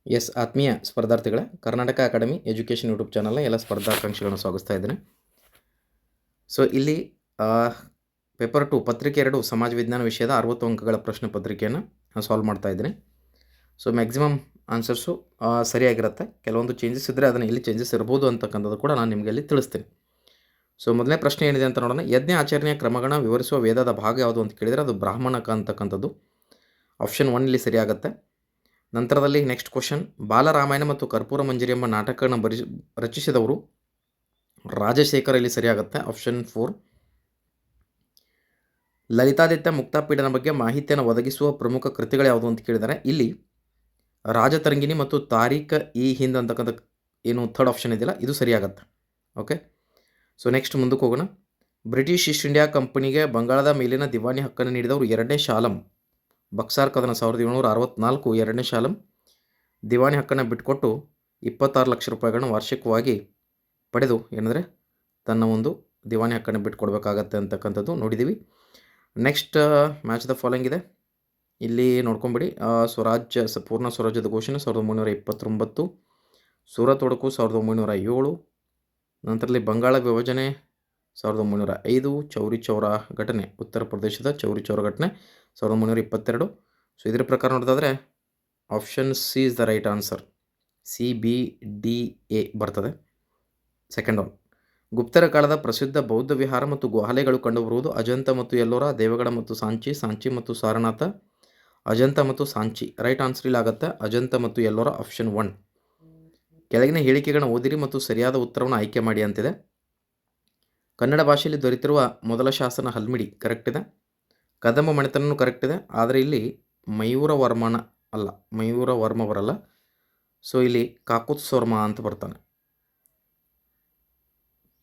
S ಆತ್ಮೀಯ ಸ್ಪರ್ಧಾರ್ಥಿಗಳ Karnataka academy education YouTube ಚಾನಲ್ನ ಎಲ್ಲ ಸ್ಪರ್ಧಾಕಾಂಕ್ಷಿಗಳನ್ನು ಸ್ವಾಗತಿಸ್ತಾ ಇದ್ದೇನೆ. ಸೊ ಇಲ್ಲಿ ಪೇಪರ್ 2 ಪತ್ರಿಕೆ 2 ಸಮಾಜ ವಿಜ್ಞಾನ ವಿಷಯದ 60 ಅಂಕಗಳ ಪ್ರಶ್ನೆ ಪತ್ರಿಕೆಯನ್ನು ಸಾಲ್ವ್ ಮಾಡ್ತಾ ಇದ್ದೀನಿ. ಸೊ ಮ್ಯಾಕ್ಸಿಮಮ್ ಆನ್ಸರ್ಸು ಸರಿಯಾಗಿರುತ್ತೆ. ಕೆಲವೊಂದು ಚೇಂಜಸ್ ಇದ್ದರೆ ಅದನ್ನು ಎಲ್ಲಿ ಚೇಂಜಸ್ ಇರ್ಬೋದು ಅಂತಕ್ಕಂಥದ್ದು ಕೂಡ ನಾನು ನಿಮಗೆ ಅಲ್ಲಿ ತಿಳಿಸ್ತೀನಿ. ಸೊ ಮೊದಲನೇ ಪ್ರಶ್ನೆ ಏನಿದೆ ಅಂತ ನೋಡೋಣ. ಯಜ್ಞ ಆಚರಣೆಯ ಕ್ರಮಗಳನ್ನ ವಿವರಿಸುವ ವೇದದ ಭಾಗ ಯಾವುದು ಅಂತ ಕೇಳಿದರೆ ಅದು ಬ್ರಾಹ್ಮಣಕ ಅಂತಕ್ಕಂಥದ್ದು. ಆಪ್ಷನ್ 1 ಇಲ್ಲಿ ಸರಿಯಾಗುತ್ತೆ. ನಂತರದಲ್ಲಿ ನೆಕ್ಸ್ಟ್ ಕ್ವಶನ್, ಬಾಲರಾಮಾಯಣ ಮತ್ತು ಕರ್ಪೂರ ಮಂಜರಿ ಎಂಬ ನಾಟಕಗಳನ್ನು ರಚಿಸಿದವರು ರಾಜಶೇಖರ, ಇಲ್ಲಿ ಸರಿಯಾಗುತ್ತೆ. ಆಪ್ಷನ್ 4. ಲಲಿತಾದಿತ್ಯ ಮುಕ್ತಾಪೀಡನ ಬಗ್ಗೆ ಮಾಹಿತಿಯನ್ನು ಒದಗಿಸುವ ಪ್ರಮುಖ ಕೃತಿಗಳು ಯಾವುದು ಅಂತ ಕೇಳಿದ್ದಾರೆ. ಇಲ್ಲಿ ರಾಜತರಂಗಿಣಿ ಮತ್ತು ತಾರೀಖ ಈ ಹಿಂದ್ ಅಂತಕ್ಕಂಥ ಏನು ಥರ್ಡ್ ಆಪ್ಷನ್ ಇದೆಯಲ್ಲ ಇದು ಸರಿಯಾಗತ್ತೆ. ಓಕೆ, ಸೊ ನೆಕ್ಸ್ಟ್ ಮುಂದಕ್ಕೆ ಹೋಗೋಣ. ಬ್ರಿಟಿಷ್ ಈಸ್ಟ್ ಇಂಡಿಯಾ ಕಂಪನಿಗೆ ಬಂಗಾಳದ ಮೇಲಿನ ದಿವಾನಿ ಹಕ್ಕನ್ನು ನೀಡಿದವರು ಎರಡನೇ ಶಾಲಂ. ಬಕ್ಸಾರ್ ಕದನ 1764. ಎರಡನೇ ಶಾಲಂ ದಿವಾನಿ ಹಕ್ಕನ್ನು ಬಿಟ್ಟುಕೊಟ್ಟು 26 ಲಕ್ಷ ರೂಪಾಯಿಗಳನ್ನ ವಾರ್ಷಿಕವಾಗಿ ಪಡೆದು ಏನಂದರೆ ತನ್ನ ಒಂದು ದಿವಾನಿ ಹಕ್ಕನ್ನು ಬಿಟ್ಟುಕೊಡ್ಬೇಕಾಗತ್ತೆ ಅಂತಕ್ಕಂಥದ್ದು ನೋಡಿದ್ದೀವಿ. ನೆಕ್ಸ್ಟ್ ಮ್ಯಾಚ್ ದ ಫಾಲೋಯಿಂಗ್ ಇದೆ, ಇಲ್ಲಿ ನೋಡ್ಕೊಂಬಿಡಿ. ಪೂರ್ಣ ಸ್ವರಾಜ್ಯದ ಘೋಷಣೆ 1329, ಸೂರತ್ ಒಡಕು 1907, ನಂತರದಲ್ಲಿ ಬಂಗಾಳ ವಿಭಜನೆ 1905, ಚೌರಿ ಚೌರಾ ಘಟನೆ ಉತ್ತರ ಪ್ರದೇಶದ ಚೌರಿ ಚೌರಾ ಘಟನೆ 1922. ಸೊ ಇದರ ಪ್ರಕಾರ ನೋಡೋದಾದರೆ option C is the right answer. CBDA ಬರ್ತದೆ ಸೆಕೆಂಡ್ ಒನ್. ಗುಪ್ತರ ಕಾಲದ ಪ್ರಸಿದ್ಧ ಬೌದ್ಧ ವಿಹಾರ ಮತ್ತು ಗುಹಾಲೆಗಳು ಕಂಡುಬರುವುದು ಅಜಂತ ಮತ್ತು ಎಲ್ಲೋರ, ದೇವಗಢ ಮತ್ತು ಸಾಂಚಿ, ಸಾಂಚಿ ಮತ್ತು ಸಾರನಾಥ. ಅಜಂತ ಮತ್ತು ಸಾಂಚಿ ರೈಟ್ ಆನ್ಸರ್ ಇಲ್ಲಿ ಆಗುತ್ತೆ. ಅಜಂತ ಮತ್ತು ಎಲ್ಲೋರ ಆಪ್ಷನ್ 1. ಕೆಳಗಿನ ಹೇಳಿಕೆಗಳನ್ನು ಓದಿರಿ ಮತ್ತು ಸರಿಯಾದ ಉತ್ತರವನ್ನು ಆಯ್ಕೆ ಮಾಡಿ ಅಂತಿದೆ. ಕನ್ನಡ ಭಾಷೆಯಲ್ಲಿ ದೊರೆತಿರುವ ಮೊದಲ ಶಾಸನ ಹಲ್ಮಿಡಿ ಕರೆಕ್ಟ್ ಇದೆ. ಕದಂಬ ಮಣಿತನೂ ಕರೆಕ್ಟ್ ಇದೆ. ಆದರೆ ಇಲ್ಲಿ ಮಯೂರವರ್ಮನ ಅಲ್ಲ, ಮಯೂರವರ್ಮ ಬರಲ್ಲ. ಸೊ ಇಲ್ಲಿ ಕಾಕುತ್ಸವರ್ಮ ಅಂತ ಬರ್ತಾನೆ,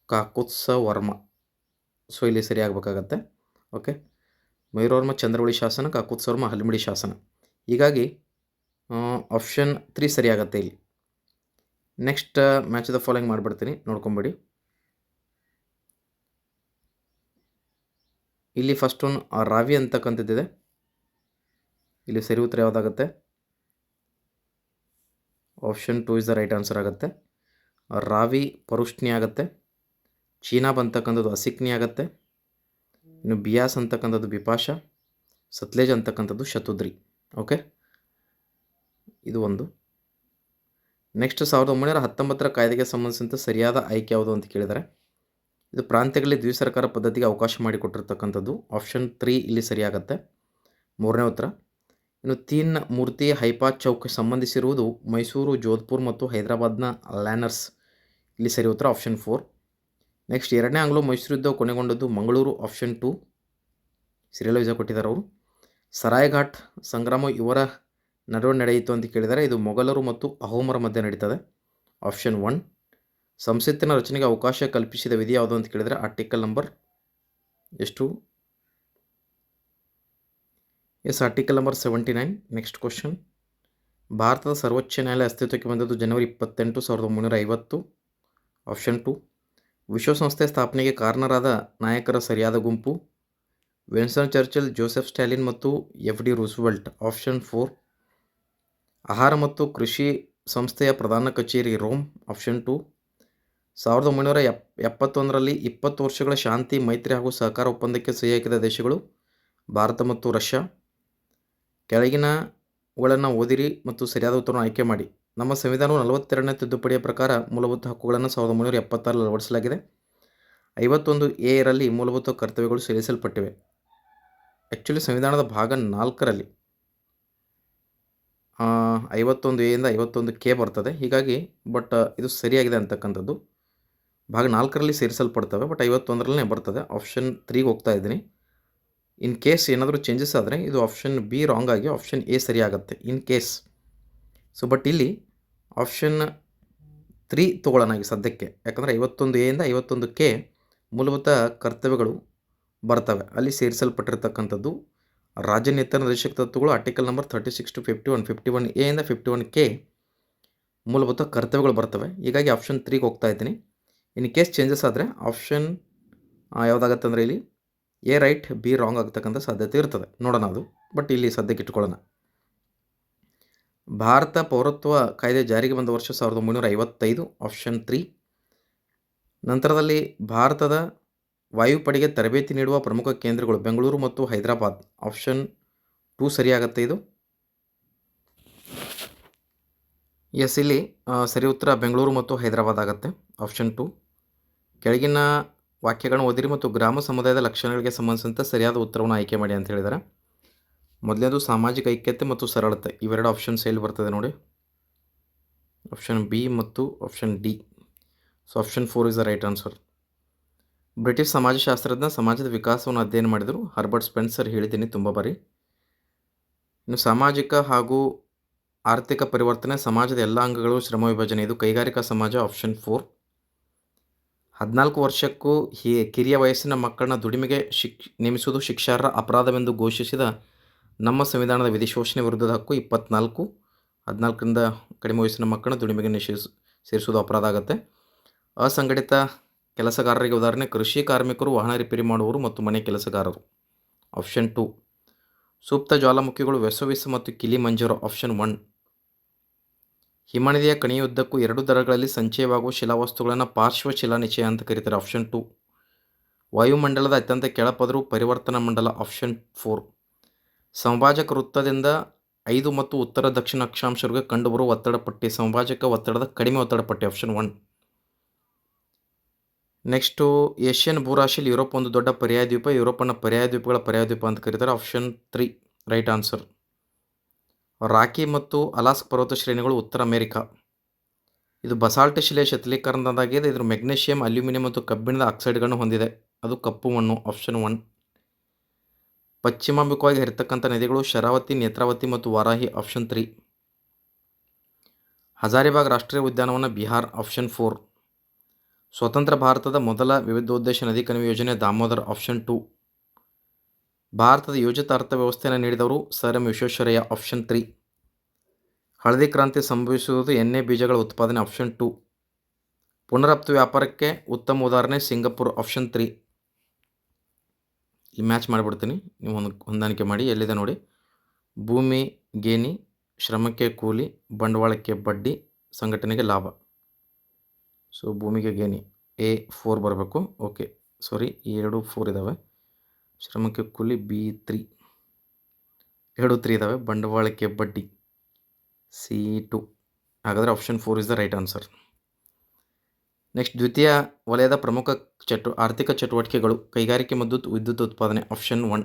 ಕಾಕುತ್ಸವರ್ಮ. ಸೊ ಇಲ್ಲಿ ಸರಿ ಆಗಬೇಕಾಗತ್ತೆ. ಓಕೆ, ಮಯೂರವರ್ಮ ಚಂದ್ರವಳ್ಳಿ ಶಾಸನ, ಕಾಕುತ್ಸವರ್ಮ ಹಲ್ಮಿಡಿ ಶಾಸನ. ಹೀಗಾಗಿ ಆಪ್ಷನ್ 3 ಸರಿಯಾಗತ್ತೆ ಇಲ್ಲಿ. ನೆಕ್ಸ್ಟ್ ಮ್ಯಾಚ್ ದ ಫಾಲೋಯಿಂಗ್ ಮಾಡಿಬಿಡ್ತೀನಿ, ನೋಡ್ಕೊಂಬಿಡಿ. ಇಲ್ಲಿ ಫಸ್ಟ್ ಒನ್ ರಾವಿ ಅಂತಕ್ಕಂಥದ್ದಿದೆ. ಇಲ್ಲಿ ಸರಿ ಉತ್ತರ ಯಾವುದಾಗುತ್ತೆ? Option 2 is the right answer ಆಗುತ್ತೆ. ರಾವಿ ಪರುಷ್ಣಿ ಆಗುತ್ತೆ. ಚೀನಾಬ್ ಅಂತಕ್ಕಂಥದ್ದು ಅಸಿಕ್ನಿ ಆಗುತ್ತೆ. ಇನ್ನು ಬಿಯಾಸ್ ಅಂತಕ್ಕಂಥದ್ದು ಬಿಪಾಶ, ಸತ್ಲೇಜ್ ಅಂತಕ್ಕಂಥದ್ದು ಶತುದ್ರಿ. ಓಕೆ, ಇದು ಒಂದು. ನೆಕ್ಸ್ಟ್ 1919 ಕಾಯ್ದೆಗೆ ಸಂಬಂಧಿಸಿದಂತೆ ಸರಿಯಾದ ಆಯ್ಕೆ ಯಾವುದು ಅಂತ ಕೇಳಿದರೆ ಇದು ಪ್ರಾಂತ್ಯಗಳಲ್ಲಿ ದ್ವಿಸರ್ಕಾರ ಪದ್ಧತಿಗೆ ಅವಕಾಶ ಮಾಡಿಕೊಟ್ಟಿರ್ತಕ್ಕಂಥದ್ದು. ಆಪ್ಷನ್ 3 ಇಲ್ಲಿ ಸರಿಯಾಗತ್ತೆ, ಮೂರನೇ ಉತ್ತರ. ಇನ್ನು ತೀನ್ ಮೂರ್ತಿ ಹೈಪಾ ಚೌಕ್ ಸಂಬಂಧಿಸಿರುವುದು ಮೈಸೂರು, ಜೋಧ್ಪುರ್ ಮತ್ತು ಹೈದರಾಬಾದ್ನ ಲ್ಯಾನರ್ಸ್. ಇಲ್ಲಿ ಸರಿ ಉತ್ತರ ಆಪ್ಷನ್ 4. ನೆಕ್ಸ್ಟ್ ಎರಡನೇ ಆಂಗ್ಲೋ ಮೈಸೂರು ಯುದ್ಧ ಕೊನೆಗೊಂಡದ್ದು ಮಂಗಳೂರು. ಆಪ್ಷನ್ 2 ಸೀರಿಯಲ್ ವೈಸ್ ಕೊಟ್ಟಿದ್ದಾರೆ ಅವರು. ಸರಾಯ್ಘಾಟ್ ಸಂಗ್ರಾಮ ಇವರ ನಡುವೆ ನಡೆಯಿತು ಅಂತ ಕೇಳಿದರೆ ಇದು ಮೊಘಲರು ಮತ್ತು ಅಹೋಮರ ಮಧ್ಯೆ ನಡೀತದೆ. ಆಪ್ಷನ್ 1. ಸಂಸತ್ತಿನ ರಚನೆಗೆ ಅವಕಾಶ ಕಲ್ಪಿಸಿದ ವಿಧಿ ಯಾವುದು ಅಂತ ಕೇಳಿದರೆ ಆರ್ಟಿಕಲ್ ನಂಬರ್ ಎಷ್ಟು? Yes, article number 79. Next question, ಭಾರತದ ಸರ್ವೋಚ್ಚ ನ್ಯಾಯಾಲಯ ಅಸ್ತಿತ್ವಕ್ಕೆ ಬಂದದ್ದು ಜನವರಿ 28, 1950. ಆಪ್ಷನ್ 2. ವಿಶ್ವಸಂಸ್ಥೆ ಸ್ಥಾಪನೆಗೆ ಕಾರಣರಾದ ನಾಯಕರ ಸರಿಯಾದ ಗುಂಪು ವಿನ್ಸ್ಟನ್ ಚರ್ಚಿಲ್, ಜೋಸೆಫ್ ಸ್ಟಾಲಿನ್ ಮತ್ತು FD ರೂಸ್ವೆಲ್ಟ್. ಆಪ್ಷನ್ 4. ಆಹಾರ ಮತ್ತು ಕೃಷಿ ಸಂಸ್ಥೆಯ ಪ್ರಧಾನ ಕಚೇರಿ ರೋಮ್. ಆಪ್ಷನ್ 2. 1971ರಲ್ಲಿ 20 ವರ್ಷಗಳ ಶಾಂತಿ, ಮೈತ್ರಿ ಹಾಗೂ ಸಹಕಾರ ಒಪ್ಪಂದಕ್ಕೆ ಸಹಿ ಹಾಕಿದ ದೇಶಗಳು ಭಾರತ ಮತ್ತು ರಷ್ಯಾ. ಕೆಳಗಿನವುಗಳನ್ನು ಓದಿರಿ ಮತ್ತು ಸರಿಯಾದ ಉತ್ತರವನ್ನು ಆಯ್ಕೆ ಮಾಡಿ. ನಮ್ಮ ಸಂವಿಧಾನವು 42ನೇ ತಿದ್ದುಪಡಿಯ ಪ್ರಕಾರ ಮೂಲಭೂತ ಹಕ್ಕುಗಳನ್ನು 1976ರಲ್ಲಿ ಅಳವಡಿಸಲಾಗಿದೆ. 51A ರಲ್ಲಿ ಮೂಲಭೂತ ಕರ್ತವ್ಯಗಳು ಸೇರಿಸಲ್ಪಟ್ಟಿವೆ. ಆ್ಯಕ್ಚುಲಿ ಸಂವಿಧಾನದ ಭಾಗ 4ರಲ್ಲಿ 51A ಇಂದ 51K ಬರ್ತದೆ. ಹೀಗಾಗಿ ಬಟ್ ಇದು ಸರಿಯಾಗಿದೆ ಅಂತಕ್ಕಂಥದ್ದು. ಭಾಗ 4ರಲ್ಲಿ ಸೇರಿಸಲ್ಪಡ್ತವೆ, ಬಟ್ 51ರಲ್ಲೇ ಬರ್ತದೆ. ಆಪ್ಷನ್ 3ಗೆ ಹೋಗ್ತಾ ಇದ್ದೀನಿ. ಇನ್ ಕೇಸ್ ಏನಾದರೂ ಚೇಂಜಸ್ ಆದರೆ ಇದು ಆಪ್ಷನ್ B ರಾಂಗ್ ಆಗಿ ಆಪ್ಷನ್ A ಸರಿಯಾಗುತ್ತೆ ಇನ್ ಕೇಸ್. ಸೊ ಬಟ್ ಇಲ್ಲಿ ಆಪ್ಷನ್ 3 ತೊಗೊಳ್ಳೋಣ ಈಗ ಸದ್ಯಕ್ಕೆ, ಯಾಕಂದರೆ 51A ಇಂದ 51K ಮೂಲಭೂತ ಕರ್ತವ್ಯಗಳು ಬರ್ತವೆ, ಅಲ್ಲಿ ಸೇರಿಸಲ್ಪಟ್ಟಿರ್ತಕ್ಕಂಥದ್ದು. ರಾಜ್ಯ ನಿರ್ದೇಶಕ ತತ್ವಗಳು ಆರ್ಟಿಕಲ್ ನಂಬರ್ 36 to 51, 51A ಇಂದ 51K ಮೂಲಭೂತ ಕರ್ತವ್ಯಗಳು ಬರ್ತವೆ. ಹೀಗಾಗಿ ಆಪ್ಷನ್ 3ಗೆ ಹೋಗ್ತಾ ಇದ್ದೀನಿ. ಇನ್ ಕೇಸ್ ಚೇಂಜಸ್ ಆದರೆ ಆಪ್ಷನ್ ಯಾವುದಾಗತ್ತೆ ಅಂದರೆ ಇಲ್ಲಿ A ರೈಟ್, B ರಾಂಗ್ ಆಗ್ತಕ್ಕಂಥ ಸಾಧ್ಯತೆ ಇರ್ತದೆ. ನೋಡೋಣ ಅದು, ಬಟ್ ಇಲ್ಲಿ ಸದ್ಯಕ್ಕೆ ಇಟ್ಕೊಳ್ಳೋಣ. ಭಾರತ ಪೌರತ್ವ ಕಾಯ್ದೆ ಜಾರಿಗೆ ಬಂದ ವರ್ಷ 1955 ಆಪ್ಷನ್ 3. ನಂತರದಲ್ಲಿ ಭಾರತದ ವಾಯುಪಡೆಗೆ ತರಬೇತಿ ನೀಡುವ ಪ್ರಮುಖ ಕೇಂದ್ರಗಳು ಬೆಂಗಳೂರು ಮತ್ತು ಹೈದರಾಬಾದ್ ಆಪ್ಷನ್ 2 ಸರಿಯಾಗತ್ತೆ ಇದು. ಎಸ್, ಇಲ್ಲಿ ಸರಿ ಉತ್ತರ ಬೆಂಗಳೂರು ಮತ್ತು ಹೈದರಾಬಾದ್ ಆಗುತ್ತೆ ಆಪ್ಷನ್ 2. ಕೆಳಗಿನ ವಾಕ್ಯಗಳನ್ನು ಓದಿರಿ ಮತ್ತು ಗ್ರಾಮ ಸಮುದಾಯದ ಲಕ್ಷಣಗಳಿಗೆ ಸಂಬಂಧಿಸಿದಂತೆ ಸರಿಯಾದ ಉತ್ತರವನ್ನು ಆಯ್ಕೆ ಮಾಡಿ ಅಂತ ಹೇಳಿದ್ದಾರೆ. ಮೊದಲನೇದು ಸಾಮಾಜಿಕ ಐಕ್ಯತೆ ಮತ್ತು ಸರಳತೆ, ಇವೆರಡು ಆಪ್ಷನ್ಸ್ ಎಲ್ಲಿ ಬರ್ತದೆ ನೋಡಿ, ಆಪ್ಷನ್ ಬಿ ಮತ್ತು option D. So option 4 is the right answer. British ಸಮಾಜಶಾಸ್ತ್ರಜ್ಞ ಸಮಾಜದ ವಿಕಾಸವನ್ನು ಅಧ್ಯಯನ ಮಾಡಿದರು, ಹರ್ಬರ್ಟ್ ಸ್ಪೆನ್ಸರ್ ಹೇಳಿದ್ದೀನಿ ತುಂಬ ಬಾರಿ. ಇನ್ನು ಸಾಮಾಜಿಕ ಹಾಗೂ ಆರ್ಥಿಕ ಪರಿವರ್ತನೆ, ಸಮಾಜದ ಎಲ್ಲ ಅಂಗಗಳು ಶ್ರಮ ವಿಭಜನೆ, ಇದು ಕೈಗಾರಿಕಾ ಸಮಾಜ ಆಪ್ಷನ್ 4. 14 ವರ್ಷಕ್ಕೂ ಕಿರಿಯ ವಯಸ್ಸಿನ ಮಕ್ಕಳನ್ನ ದುಡಿಮೆಗೆ ನೇಮಿಸುವುದು ಶಿಕ್ಷಾರ್ಹ ಅಪರಾಧವೆಂದು ಘೋಷಿಸಿದ ನಮ್ಮ ಸಂವಿಧಾನದ ವಿಧಿ. ಶೋಷಣೆ ವಿರುದ್ಧದ ಹಕ್ಕು 24. 14ರಿಂದ ಕಡಿಮೆ ವಯಸ್ಸಿನ ಮಕ್ಕಳನ್ನ ದುಡಿಮೆಗೆ ಸೇರಿಸುವುದು ಅಪರಾಧ ಆಗುತ್ತೆ. ಅಸಂಘಟಿತ ಕೆಲಸಗಾರರಿಗೆ ಉದಾಹರಣೆ ಕೃಷಿ ಕಾರ್ಮಿಕರು, ವಾಹನ ರಿಪೇರಿ ಮಾಡುವವರು ಮತ್ತು ಮನೆ ಕೆಲಸಗಾರರು ಆಪ್ಷನ್ 2. ಸೂಕ್ತ ಜ್ವಾಲಾಮುಖಿಗಳು ವೆಸೋವಿಸ್ ಮತ್ತು ಕಿಲಿಮಂಜರೋ ಆಪ್ಷನ್ 1. ಹಿಮನದಿಯ ಕಣಿಯುದ್ದಕ್ಕೂ 2 ದರಗಳಲ್ಲಿ ಸಂಚಯವಾಗುವ ಶಿಲಾವಸ್ತುಗಳನ್ನು ಪಾರ್ಶ್ವ ಶಿಲಾನಿಚಯ ಅಂತ ಕರೀತಾರೆ ಆಪ್ಷನ್ 2. ವಾಯುಮಂಡಲದ ಅತ್ಯಂತ ಕೆಳಪದರು ಪರಿವರ್ತನಾ ಮಂಡಲ ಆಪ್ಷನ್ 4. ಸಮಭಾಜಕ ವೃತ್ತದಿಂದ 5 ಮತ್ತು ಉತ್ತರ ದಕ್ಷಿಣ ಅಕ್ಷಾಂಶಗಳಿಗೆ ಕಂಡುಬರುವ ಒತ್ತಡ ಪಟ್ಟಿ, ಸಮಭಾಜಕ ಒತ್ತಡದ ಕಡಿಮೆ ಒತ್ತಡ ಪಟ್ಟಿ ಆಪ್ಷನ್ 1. ನೆಕ್ಸ್ಟು ಏಷ್ಯನ್ ಭೂರಾಶಿಯಲ್ಲಿ ಯುರೋಪ್ ಒಂದು ದೊಡ್ಡ ಪರ್ಯಾಯ ದ್ವೀಪ, ಯುರೋಪನ್ನು ಪರ್ಯಾಯ ದ್ವೀಪಗಳ ಪರ್ಯಾಯ ದ್ವೀಪ ಅಂತ ಕರೀತಾರೆ ಆಪ್ಷನ್ 3 ರೈಟ್ ಆನ್ಸರ್. ರಾಕಿ ಮತ್ತು ಅಲಾಸ್ಕ್ ಪರ್ವತ ಶ್ರೇಣಿಗಳು ಉತ್ತರ ಅಮೆರಿಕಾ, ಇದು ಬಸಾಲ್ಟ್ ಶಿಲೆ ಶೀತಲೀಕರಣದಾಗಿದೆ. ಇದರ ಮೆಗ್ನೀಷಿಯಂ, ಅಲ್ಯೂಮಿನಿಯಂ ಮತ್ತು ಕಬ್ಬಿಣದ ಆಕ್ಸೈಡ್ಗಳನ್ನು ಹೊಂದಿದೆ, ಅದು ಕಪ್ಪು ಮಣ್ಣು ಆಪ್ಷನ್ 1. ಪಶ್ಚಿಮಾಭಿಮುಖವಾಗಿ ಹರಿತಕ್ಕಂಥ ನದಿಗಳು ಶರಾವತಿ, ನೇತ್ರಾವತಿ ಮತ್ತು ವಾರಾಹಿ ಆಪ್ಷನ್ 3. ಹಜಾರಿಬಾಗ್ ರಾಷ್ಟ್ರೀಯ ಉದ್ಯಾನವನ ಬಿಹಾರ್ ಆಪ್ಷನ್ 4. ಸ್ವತಂತ್ರ ಭಾರತದ ಮೊದಲ ವಿವಿಧೋದ್ದೇಶ ನದಿ ಕಣಿವೆ ಯೋಜನೆ ದಾಮೋದರ್ ಆಪ್ಷನ್ 2. ಭಾರತದ ಯೋಜಿತ ಅರ್ಥವ್ಯವಸ್ಥೆಯನ್ನು ನೀಡಿದವರು ಸರ್ ಎಂ ವಿಶ್ವೇಶ್ವರಯ್ಯ ಆಪ್ಷನ್ 3. ಹಳದಿ ಕ್ರಾಂತಿ ಸಂಭವಿಸುವುದು ಎಣ್ಣೆ ಬೀಜಗಳ ಉತ್ಪಾದನೆ ಆಪ್ಷನ್ 2. ಪುನರಪ್ತು ವ್ಯಾಪಾರಕ್ಕೆ ಉತ್ತಮ ಉದಾಹರಣೆ ಸಿಂಗಪುರ್ ಆಪ್ಷನ್ 3. ಈ ಮ್ಯಾಚ್ ಮಾಡಿಬಿಡ್ತೀನಿ, ನೀವು ಹೊಂದಾಣಿಕೆ ಮಾಡಿ. ಎಲ್ಲಿದೆ ನೋಡಿ, ಭೂಮಿ ಗೇಣಿ, ಶ್ರಮಕ್ಕೆ ಕೂಲಿ, ಬಂಡವಾಳಕ್ಕೆ ಬಡ್ಡಿ, ಸಂಘಟನೆಗೆ ಲಾಭ. ಸೊ ಭೂಮಿಗೆ ಗೇಣಿ A4 ಬರಬೇಕು. ಓಕೆ, ಸಾರಿ, 2 4 ಇದ್ದಾವೆ. ಶ್ರಮಕ್ಕೆ ಕೂಲಿ B3, 2 3 ಇದ್ದಾವೆ. ಬಂಡವಾಳಕ್ಕೆ ಬಡ್ಡಿ C2. ಹಾಗಾದರೆ option 4 is the right answer. Next ದ್ವಿತೀಯ ವಲಯದ ಪ್ರಮುಖ ಆರ್ಥಿಕ ಚಟುವಟಿಕೆಗಳು ಕೈಗಾರಿಕೆ ಮತ್ತು ವಿದ್ಯುತ್ ಉತ್ಪಾದನೆ ಆಪ್ಷನ್ 1.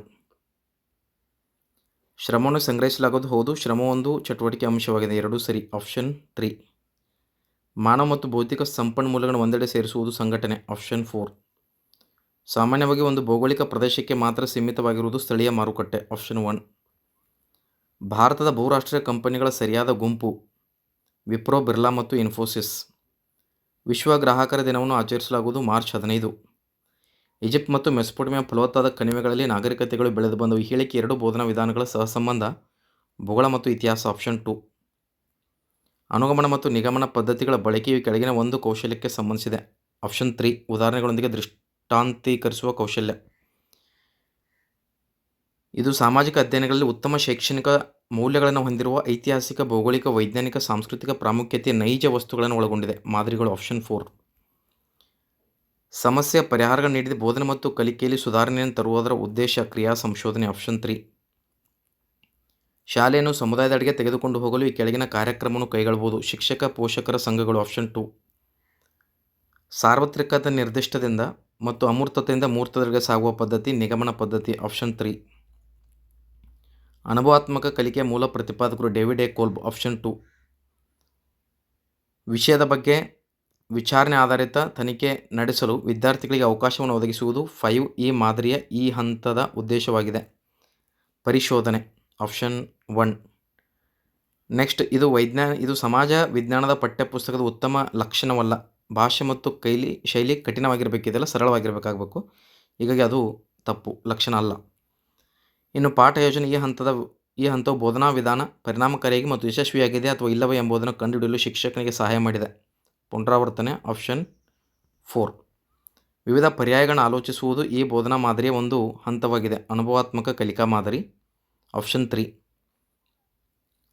ಶ್ರಮವನ್ನು ಸಂಗ್ರಹಿಸಲಾಗುವುದು, ಹೌದು, ಶ್ರಮ ಒಂದು ಚಟುವಟಿಕೆ ಅಂಶವಾಗಿದೆ, 2 ಸರಿ ಆಪ್ಷನ್ 3. ಮಾನವ ಮತ್ತು ಭೌತಿಕ ಸಂಪನ್ಮೂಲಗಳನ್ನು ಒಂದೆಡೆ ಸೇರಿಸುವುದು ಸಂಘಟನೆ ಆಪ್ಷನ್ 4. ಸಾಮಾನ್ಯವಾಗಿ ಒಂದು ಭೌಗೋಳಿಕ ಪ್ರದೇಶಕ್ಕೆ ಮಾತ್ರ ಸೀಮಿತವಾಗಿರುವುದು ಸ್ಥಳೀಯ ಮಾರುಕಟ್ಟೆ ಆಪ್ಷನ್ 1. ಭಾರತದ ಬಹುರಾಷ್ಟ್ರೀಯ ಕಂಪನಿಗಳ ಸರಿಯಾದ ಗುಂಪು ವಿಪ್ರೋ, ಬಿರ್ಲಾ ಮತ್ತು ಇನ್ಫೋಸಿಸ್. ವಿಶ್ವ ಗ್ರಾಹಕರ ದಿನವನ್ನು ಆಚರಿಸಲಾಗುವುದು ಮಾರ್ಚ್ 15. ಈಜಿಪ್ಟ್ ಮತ್ತು ಮೆಸೊಪೊಟೇಮಿಯಾ ಫಲವತ್ತಾದ ಕಣಿವೆಗಳಲ್ಲಿ ನಾಗರಿಕತೆಗಳು ಬೆಳೆದು ಬಂದವು. ಈ ಹೇಳಿಕೆ 2 ಬೋಧನಾ ವಿಧಾನಗಳ ಸಹಸಂಬಂಧ ಭೂಗೋಳ ಮತ್ತು ಇತಿಹಾಸ ಆಪ್ಷನ್ 2. ಅನುಗಮನ ಮತ್ತು ನಿಗಮನ ಪದ್ಧತಿಗಳ ಬಳಕೆಯು ಕೆಳಗಿನ ಒಂದು ಕೌಶಲ್ಯಕ್ಕೆ ಸಂಬಂಧಿಸಿದೆ ಆಪ್ಷನ್ 3. ಉದಾಹರಣೆಗಳೊಂದಿಗೆ ದೃಷ್ಟಾಂತೀಕರಿಸುವ ಕೌಶಲ್ಯ. ಇದು ಸಾಮಾಜಿಕ ಅಧ್ಯಯನಗಳಲ್ಲಿ ಉತ್ತಮ ಶೈಕ್ಷಣಿಕ ಮೌಲ್ಯಗಳನ್ನು ಹೊಂದಿರುವ ಐತಿಹಾಸಿಕ, ಭೌಗೋಳಿಕ, ವೈಜ್ಞಾನಿಕ, ಸಾಂಸ್ಕೃತಿಕ ಪ್ರಾಮುಖ್ಯತೆಯ ನೈಜ ವಸ್ತುಗಳನ್ನು ಒಳಗೊಂಡಿದೆ ಮಾದರಿಗಳು ಆಪ್ಷನ್ 4. ಸಮಸ್ಯೆ ಪರಿಹಾರಗಳನ್ನು ನೀಡಿದ ಬೋಧನೆ ಮತ್ತು ಕಲಿಕೆಯಲ್ಲಿ ಸುಧಾರಣೆಯನ್ನು ತರುವುದರ ಉದ್ದೇಶ ಕ್ರಿಯಾ ಸಂಶೋಧನೆ ಆಪ್ಷನ್ 3. ಶಾಲೆಯನ್ನು ಸಮುದಾಯದ ಅಡಿಗೆ ತೆಗೆದುಕೊಂಡು ಹೋಗಲು ಈ ಕೆಳಗಿನ ಕಾರ್ಯಕ್ರಮವನ್ನು ಕೈಗೊಳ್ಳಬಹುದು ಶಿಕ್ಷಕ ಪೋಷಕರ ಸಂಘಗಳು ಆಪ್ಷನ್ 2. ಸಾರ್ವತ್ರಿಕತೆ ನಿರ್ದಿಷ್ಟದಿಂದ ಮತ್ತು ಅಮೂರ್ತತೆಯಿಂದ ಮೂರ್ತತೆಗೆ ಸಾಗುವ ಪದ್ಧತಿ ನಿಗಮನ ಪದ್ಧತಿ ಆಪ್ಷನ್ 3. ಅನುಭವಾತ್ಮಕ ಕಲಿಕೆಯ ಮೂಲ ಪ್ರತಿಪಾದಕರು ಡೇವಿಡ್ ಎ ಕೋಲ್ಬ್ ಆಪ್ಷನ್ 2. ವಿಷಯದ ಬಗ್ಗೆ ವಿಚಾರಣೆ ಆಧಾರಿತ ತನಿಖೆ ನಡೆಸಲು ವಿದ್ಯಾರ್ಥಿಗಳಿಗೆ ಅವಕಾಶವನ್ನು ಒದಗಿಸುವುದು 5E ಮಾದರಿಯ ಈ ಹಂತದ ಉದ್ದೇಶವಾಗಿದೆ ಪರಿಶೋಧನೆ ಆಪ್ಷನ್ 1. ನೆಕ್ಸ್ಟ್ ಇದು ಸಮಾಜ ವಿಜ್ಞಾನದ ಪಠ್ಯಪುಸ್ತಕದ ಉತ್ತಮ ಲಕ್ಷಣವಲ್ಲ. ಭಾಷೆ ಮತ್ತು ಶೈಲಿ ಕಠಿಣವಾಗಿರಬೇಕಿದೆಲ್ಲ ಸರಳವಾಗಿರಬೇಕಾಗಬೇಕು, ಹೀಗಾಗಿ ಅದು ತಪ್ಪು ಲಕ್ಷಣ ಅಲ್ಲ. ಇನ್ನು ಪಾಠ ಯೋಜನೆ ಈ ಹಂತವು ಬೋಧನಾ ವಿಧಾನ ಪರಿಣಾಮಕಾರಿಯಾಗಿ ಮತ್ತು ಯಶಸ್ವಿಯಾಗಿದೆ ಅಥವಾ ಇಲ್ಲವೇ ಎಂಬುದನ್ನು ಕಂಡುಹಿಡಿಯಲು ಶಿಕ್ಷಕನಿಗೆ ಸಹಾಯ ಮಾಡಿದೆ ಪುನರಾವರ್ತನೆ ಆಪ್ಷನ್ 4. ವಿವಿಧ ಪರ್ಯಾಯಗಳನ್ನು ಆಲೋಚಿಸುವುದು ಈ ಬೋಧನಾ ಮಾದರಿಯ ಒಂದು ಹಂತವಾಗಿದೆ ಅನುಭವಾತ್ಮಕ ಕಲಿಕಾ ಮಾದರಿ ಆಪ್ಷನ್ 3.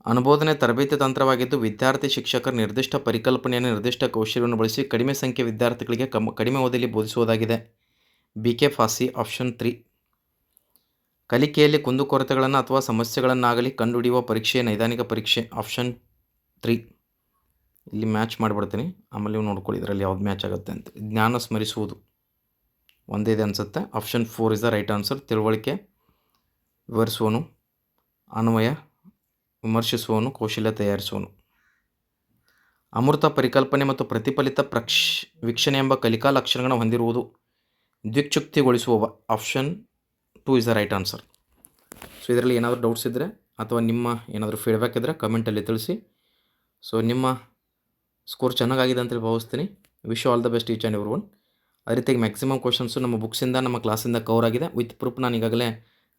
ಅನುಬೋಧನೆ ತರಬೇತಿ ತಂತ್ರವಾಗಿದ್ದು ವಿದ್ಯಾರ್ಥಿ ಶಿಕ್ಷಕರ ನಿರ್ದಿಷ್ಟ ಪರಿಕಲ್ಪನೆಯನ್ನು ನಿರ್ದಿಷ್ಟ ಕೌಶಲ್ಯವನ್ನು ಬಳಸಿ ಕಡಿಮೆ ಸಂಖ್ಯೆಯ ವಿದ್ಯಾರ್ಥಿಗಳಿಗೆ ಕಡಿಮೆ ಅವಧಿಯಲ್ಲಿ ಬೋಧಿಸುವುದಾಗಿದೆ. BK ಫಾಸಿ option 3. ಕಲಿಕೆಯಲ್ಲಿ ಕುಂದುಕೊರತೆಗಳನ್ನು ಅಥವಾ ಸಮಸ್ಯೆಗಳನ್ನಾಗಲಿ ಕಂಡುಹಿಡಿಯುವ ಪರೀಕ್ಷೆ ನೈದಾನಿಕ ಪರೀಕ್ಷೆ ಆಪ್ಷನ್ 3. ಇಲ್ಲಿ ಮ್ಯಾಚ್ ಮಾಡಿಬಿಡ್ತೀನಿ, ಆಮೇಲೆ ನೀವು ನೋಡ್ಕೊಳ್ಳಿ ಇದರಲ್ಲಿ ಯಾವ್ದು ಮ್ಯಾಚ್ ಆಗುತ್ತೆ ಅಂತ. ಜ್ಞಾನ ಸ್ಮರಿಸುವುದು ಒಂದೇ ಇದೆ ಅನಿಸುತ್ತೆ. Option 4 is the right answer. ತಿಳುವಳಿಕೆ ವಿವರಿಸುವನು, ಅನ್ವಯ ವಿಮರ್ಶಿಸುವನು, ಕೌಶಲ್ಯ ತಯಾರಿಸುವನು. ಅಮೂರ್ತ ಪರಿಕಲ್ಪನೆ ಮತ್ತು ಪ್ರತಿಫಲಿತ ವೀಕ್ಷಣೆ ಎಂಬ ಕಲಿಕಾ ಲಕ್ಷಣಗಳನ್ನು ಹೊಂದಿರುವುದು ದ್ವಿಕ್ಷುಕ್ತಿಗೊಳಿಸುವವ option 2 is the right answer. So ಇದರಲ್ಲಿ ಏನಾದರೂ ಡೌಟ್ಸ್ ಇದ್ದರೆ ಅಥವಾ ನಿಮ್ಮ ಏನಾದರೂ ಫೀಡ್ಬ್ಯಾಕ್ ಇದ್ದರೆ ಕಮೆಂಟಲ್ಲಿ ತಿಳಿಸಿ. ಸೊ ನಿಮ್ಮ ಸ್ಕೋರ್ ಚೆನ್ನಾಗಿದೆ ಅಂತೇಳಿ ಭಾವಿಸ್ತೀನಿ. Wish all the best each and every one. ಅದೇ ರೀತಿಯಾಗಿ ಮ್ಯಾಕ್ಸಿಮಮ್ ಕ್ವಶನ್ಸು ನಮ್ಮ ಬುಕ್ಸಿಂದ ನಮ್ಮ ಕ್ಲಾಸಿಂದ ಕವರ್ ಆಗಿದೆ. ವಿತ್ ಪ್ರೂಫ್ ನಾನು ಈಗಾಗಲೇ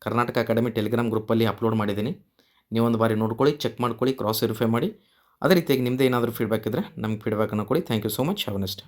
ಕರ್ನಾಟಕ ಅಕಾಡೆಮಿ ಟೆಲಿಗ್ರಾಮ್ ಗ್ರೂಪಲ್ಲಿ ಅಪ್ಲೋಡ್ ಮಾಡಿದ್ದೀನಿ. ನೀವೊಂದು ಬಾರಿ ನೋಡ್ಕೊಳ್ಳಿ, ಚೆಕ್ ಮಾಡ್ಕೊಳ್ಳಿ, ಕ್ರಾಸ್ ವೆರಿಫೈ ಮಾಡಿ. ಅದೇ ರೀತಿಯಾಗಿ ನಿಮ್ಮದೇ ಏನಾದರೂ ಫೀಡ್ಬ್ಯಾಕ್ ಇದ್ದರೆ ನಮಗೆ ಫೀಡ್ಬ್ಯಾಕನ್ನು ಕೊಡಿ. Thank you so much. Have a nice day.